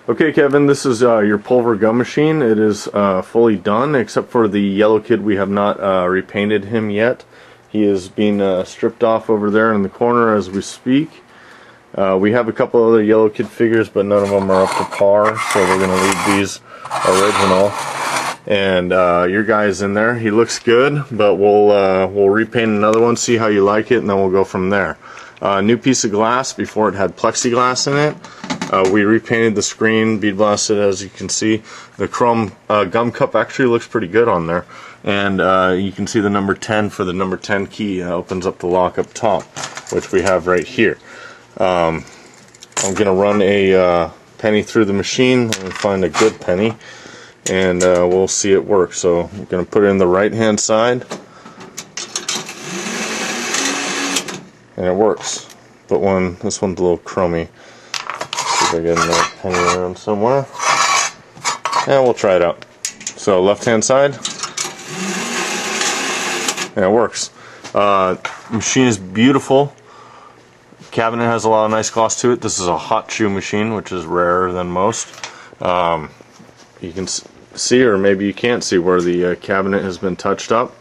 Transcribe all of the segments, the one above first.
Okay, Kevin, this is your pulver gum machine. It is fully done, except for the yellow kid. We have not repainted him yet. He is being stripped off over there in the corner as we speak. We have a couple other yellow kid figures, but none of them are up to par, so we're going to leave these original. And your guy's in there. He looks good, but we'll repaint another one, see how you like it, and then we'll go from there. New piece of glass. Before it had plexiglass in it. We repainted the screen, bead blasted, as you can see. The chrome gum cup actually looks pretty good on there. And you can see the number 10 for the number 10 key opens up the lock up top, which we have right here. I'm going to run a penny through the machine and find a good penny, and we'll see it work. So I'm going to put it in the right hand side, and it works. But this one's a little crummy. I get another penny around somewhere, and we'll try it out. So left hand side, and it works. Machine is beautiful. Cabinet has a lot of nice gloss to it. This is a hot shoe machine, which is rarer than most. You can see, or maybe you can't see, where the cabinet has been touched up.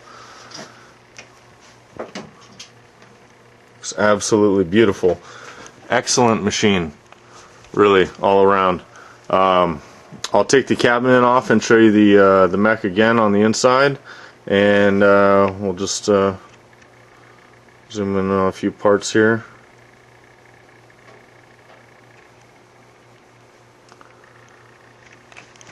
It's absolutely beautiful. Excellent machine. Really, all around. I'll take the cabinet off and show you the mech again on the inside, and we'll just zoom in on a few parts here.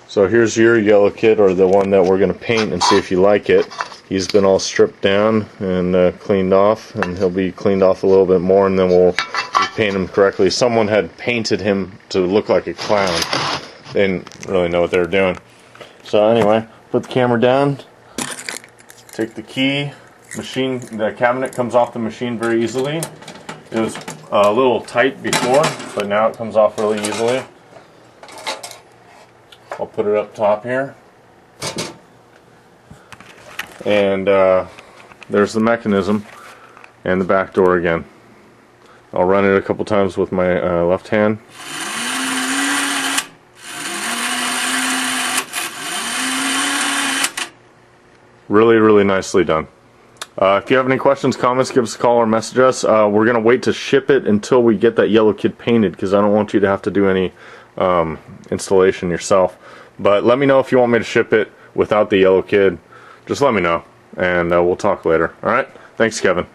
So here's your yellow kid, or the one that we're going to paint and see if you like it. He's been all stripped down and cleaned off, and he'll be cleaned off a little bit more, and then we'll paint him correctly. Someone had painted him to look like a clown. They didn't really know what they were doing. So anyway, put the camera down, take the key. The cabinet comes off the machine very easily. It was a little tight before, but now it comes off really easily. I'll put it up top here, and there's the mechanism and the back door again. I'll run it a couple times with my left hand. Really, really nicely done. If you have any questions, comments, give us a call or message us. We're going to wait to ship it until we get that yellow kid painted, because I don't want you to have to do any installation yourself. But let me know if you want me to ship it without the yellow kid. Just let me know, and we'll talk later. Alright? Thanks, Kevin.